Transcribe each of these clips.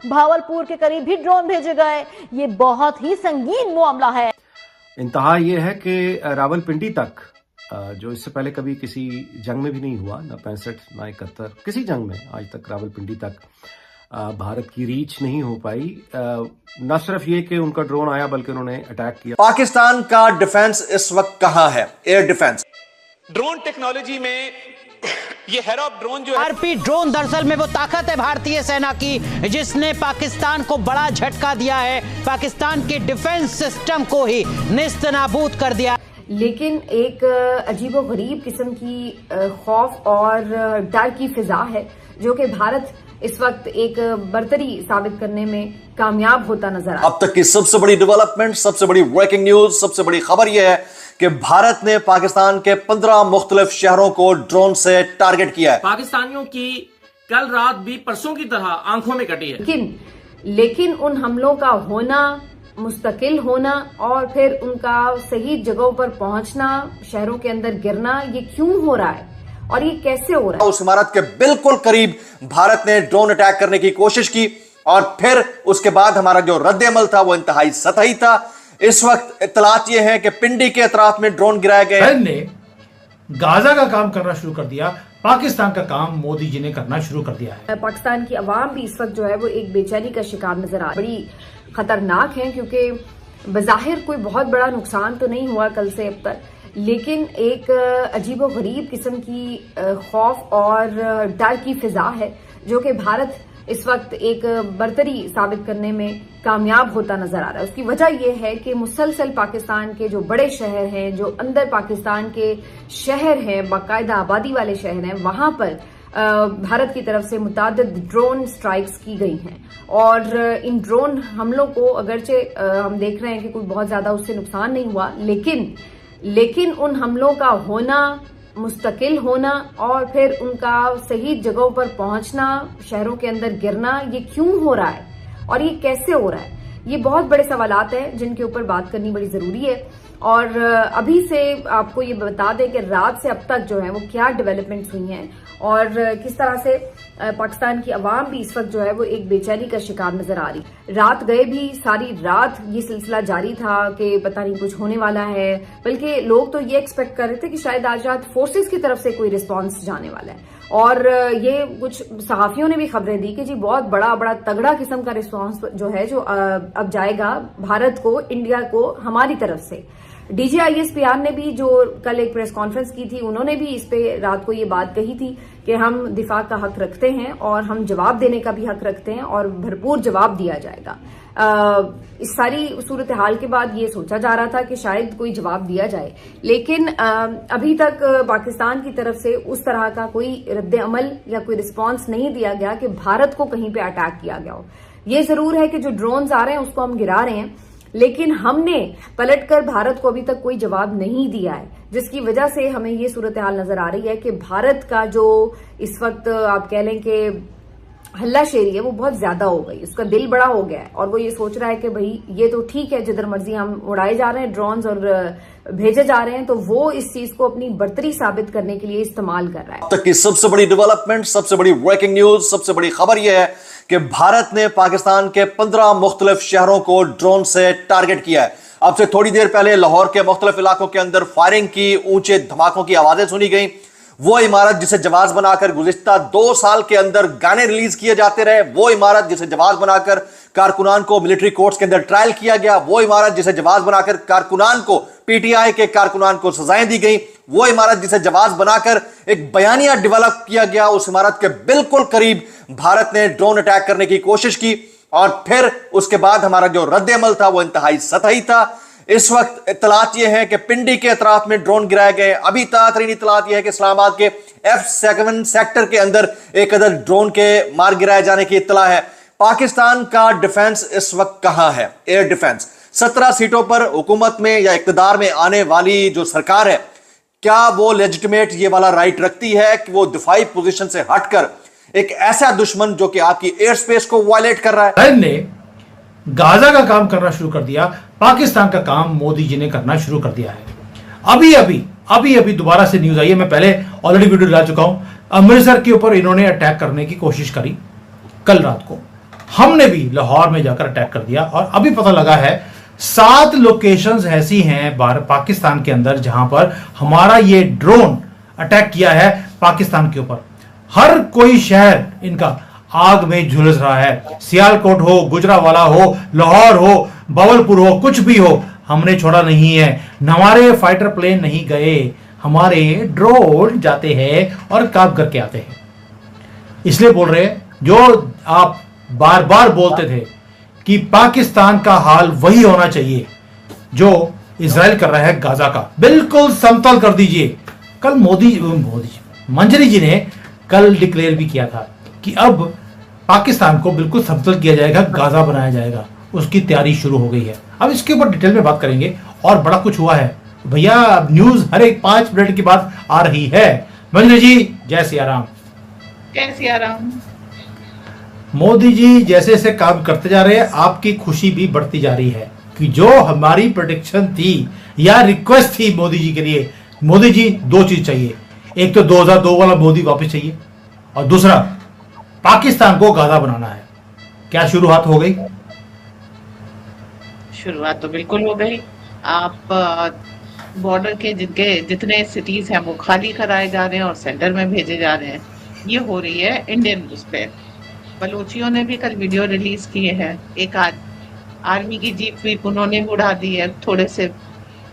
भावलपुर के करीब भी ड्रोन भेजे गए। ये बहुत ही संगीन मामला है। इंतहा ये है कि रावलपिंडी तक, जो इससे पहले कभी किसी जंग में भी नहीं हुआ, ना 65 ना 71, किसी जंग में आज तक रावलपिंडी तक भारत की रीच नहीं हो पाई। न सिर्फ ये कि उनका ड्रोन आया, बल्कि उन्होंने अटैक किया। पाकिस्तान का डिफेंस इस वक्त कहां है? एयर डिफेंस, ड्रोन टेक्नोलॉजी में ये हेरॉप ड्रोन जो है, आरपी ड्रोन दरअसल में वो ताकत है भारतीय सेना की जिसने पाकिस्तान को बड़ा झटका दिया है, पाकिस्तान के डिफेंस सिस्टम को ही निस्त नाबूद कर दिया। लेकिन एक अजीबोगरीब किस्म की खौफ और डर की फिजा है जो कि भारत इस वक्त एक बर्तरी साबित करने में कामयाब होता नजर आ रहा है। अब तक की सबसे बड़ी डेवलपमेंट, सबसे बड़ी ब्रेकिंग न्यूज, सबसे बड़ी खबर यह है कि भारत ने पाकिस्तान के 15 मुख्तलिफ शहरों को ड्रोन से टारगेट किया है। पाकिस्तानियों की कल रात भी परसों की तरह आंखों में कटी है। लेकिन उन हमलों का होना, मुस्तकिल होना और फिर उनका सही जगहों पर पहुंचना, शहरों के अंदर गिरना, ये क्यों हो रहा है और ये कैसे हो रहा है? उस इमारत के बिल्कुल करीब भारत ने ड्रोन अटैक करने की कोशिश की और फिर उसके बाद हमारा जो रद्द-ए-अमल था वो इंतहाई सतही था। इस वक्त इत्तलात ये है कि पिंडी के अतराफ में ड्रोन गिराए गए। ने गाजा का काम करना शुरू कर दिया, पाकिस्तान का काम मोदी जी ने करना शुरू कर दिया है। पाकिस्तान की आवाम भी इस वक्त जो है वो एक बेचैनी का शिकार नजर आ रही है। बड़ी खतरनाक है क्योंकि बज़ाहिर कोई बहुत बड़ा नुकसान तो नहीं हुआ कल से अब तक, लेकिन एक अजीबोगरीब किस्म की खौफ और डर की फिजा है जो कि भारत इस वक्त एक बर्तरी साबित करने में कामयाब होता नजर आ रहा है। उसकी वजह यह है कि मुसलसल पाकिस्तान के जो बड़े शहर हैं, जो अंदर पाकिस्तान के शहर हैं, बाकायदा आबादी वाले शहर हैं, वहां पर भारत की तरफ से मुतादिद ड्रोन स्ट्राइक्स की गई हैं और इन ड्रोन हमलों को अगरचे हम देख रहे हैं कि कोई बहुत ज्यादा उससे नुकसान नहीं हुआ, लेकिन उन हमलों का होना, मुस्तकिल होना और फिर उनका सही जगहों पर पहुंचना, शहरों के अंदर गिरना, ये क्यों हो रहा है और ये कैसे हो रहा है? ये बहुत बड़े सवालात हैं जिनके ऊपर बात करनी बड़ी जरूरी है। और अभी से आपको ये बता दें कि रात से अब तक जो है वो क्या डेवलपमेंट्स हुई हैं और किस तरह से पाकिस्तान की आवाम भी इस वक्त जो है वो एक बेचैनी का शिकार नजर आ रही। रात गए भी सारी रात ये सिलसिला जारी था कि पता नहीं कुछ होने वाला है, बल्कि लोग तो ये एक्सपेक्ट कर रहे थे कि शायद आज रात फोर्सेस की तरफ से कोई रिस्पांस जाने वाला है। और ये कुछ सहाफियों ने भी खबरें दी कि जी बहुत बड़ा तगड़ा किस्म का रिस्पांस जो है जो अब जाएगा भारत को, इंडिया को, हमारी तरफ से। DGISPR ने भी जो कल एक प्रेस कॉन्फ्रेंस की थी, उन्होंने भी इस पे रात को ये बात कही थी कि हम दिफा का हक रखते हैं और हम जवाब देने का भी हक रखते हैं और भरपूर जवाब दिया जाएगा। इस सारी सूरत हाल के बाद ये सोचा जा रहा था कि शायद कोई जवाब दिया जाए, लेकिन अभी तक पाकिस्तान की तरफ से उस तरह का कोई रद्द अमल या कोई रिस्पांस नहीं दिया गया कि भारत को कहीं पे अटैक किया गया हो। ये जरूर है कि जो ड्रोन्स आ रहे हैं उसको हम गिरा रहे हैं, लेकिन हमने पलटकर भारत को अभी तक कोई जवाब नहीं दिया है, जिसकी वजह से हमें ये सूरत हाल नजर आ रही है कि भारत का जो इस वक्त आप कह लें कि हल्लाशेरी है वो बहुत ज्यादा हो गई, उसका दिल बड़ा हो गया है और वो ये सोच रहा है कि भाई ये तो ठीक है, जिधर मर्जी हम उड़ाए जा रहे हैं ड्रोन्स और भेजे जा रहे हैं, तो वो इस चीज को अपनी बर्तरी साबित करने के लिए इस्तेमाल कर रहा है। अब तक की सबसे बड़ी डेवलपमेंट, सबसे बड़ी ब्रेकिंग न्यूज, सबसे बड़ी खबर यह है कि भारत ने पाकिस्तान के 15 मुख्तलिफ शहरों को ड्रोन से टारगेट किया है। अब से थोड़ी देर पहले लाहौर के मुख्तलिफ इलाकों के अंदर फायरिंग की, ऊंचे धमाकों की आवाजें सुनी गई। वो इमारत जिसे जवाब बनाकर गुज़िश्ता 2 साल के अंदर गाने रिलीज किए जाते रहे, वो इमारत जिसे जवाब बनाकर कारकुनान को मिलिट्री कोर्ट्स के अंदर ट्रायल किया गया, वो इमारत जिसे जवाब बनाकर कारकुनान को, PTI के कारकुनान को सजाएं दी गई, वो इमारत जिसे जवाब बनाकर एक बयानिया डेवलप किया गया, उस इमारत के बिल्कुल करीब भारत ने ड्रोन अटैक करने की कोशिश की और फिर उसके बाद हमारा जो रद्द-ए-अमल था वो इंतहाई सतही था। इस वक्त इत्तलात यह है कि पिंडी के अतराफ में ड्रोन गिराए गए। अभी ताज़ा इत्तलात यह है कि इस्लामाबाद के F7 सेक्टर के अंदर एक अदर ड्रोन के मार गिराए जाने की इत्तला है। पाकिस्तान का डिफेंस इस वक्त कहां है? Air defence. 17 सीटों पर हुकूमत में या इक्तदार में आने वाली जो सरकार है, क्या वो लेजिटिमेट ये वाला राइट रखती है कि वो दिफाई पोजीशन से हटकर एक ऐसा दुश्मन जो कि आपकी एयर स्पेस को वायलेट कर रहा है? ने गाजा का काम करना शुरू कर दिया, पाकिस्तान का काम मोदी जी ने करना शुरू कर दिया है। अभी दोबारा से न्यूज आई है, मैं पहले ऑलरेडी वीडियो डाल चुका हूं। अमृतसर के ऊपर इन्होंने अटैक करने की कोशिश करी कल रात को। हमने भी लाहौर में जाकर अटैक कर दिया। और अभी पता लगा है 7 लोकेशंस ऐसी हैं पाकिस्तान के अंदर जहां पर हमारा ये ड्रोन अटैक किया है पाकिस्तान के ऊपर। हर कोई शहर इनका आग में झुलस रहा है। सियालकोट हो, गुजरावाला हो, लाहौर हो, बवलपुर हो, कुछ भी हो, हमने छोड़ा नहीं है। हमारे फाइटर प्लेन नहीं गए, हमारे ड्रोन जाते हैं और काम करके आते हैं। इसलिए बोल रहे हैं, जो आप बार बार बोलते थे कि पाकिस्तान का हाल वही होना चाहिए जो इजराइल कर रहा है गाजा का, बिल्कुल समतल कर दीजिए। कल मोदी मंजरी जी ने कल डिक्लेयर भी किया था कि अब पाकिस्तान को बिल्कुल समतल किया जाएगा, गाजा बनाया जाएगा। उसकी तैयारी शुरू हो गई है। अब इसके ऊपर डिटेल में बात करेंगे और बड़ा कुछ हुआ है भैया। न्यूज हर एक 5 मिनट के बाद आ रही है। मंजरी जी जय सिया राम। जय सिया राम। मोदी जी जैसे जैसे काम करते जा रहे हैं, आपकी खुशी भी बढ़ती जा रही है कि जो हमारी प्रेडिक्शन थी या रिक्वेस्ट थी मोदी जी के लिए, मोदी जी 2 चीज चाहिए। एक तो 2002 वाला मोदी वापस चाहिए और दूसरा पाकिस्तान को गाजा बनाना है। क्या शुरुआत हो गई? शुरुआत तो बिल्कुल हो गई। आप बॉर्डर के जितने सिटीज हैं वो खाली कराए जा रहे हैं और सेंटर में भेजे जा रहे हैं। ये हो रही है इंडियन न्यूज पे। बलूचियों ने भी कल वीडियो रिलीज किए हैं। एक आर्मी की जीप भी उन्होंने उड़ा दी है। थोड़े से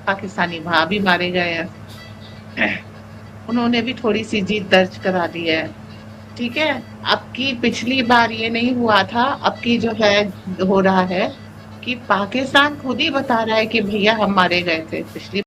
पाकिस्तानी वहां भी मारे गए हैं। उन्होंने भी थोड़ी सी जीत दर्ज करा दी है। ठीक है, अब की पिछली बार ये नहीं हुआ था, अब की जो है हो रहा है कि पाकिस्तान खुद ही बता रहा है कि भैया हम मारे गए थे। पिछली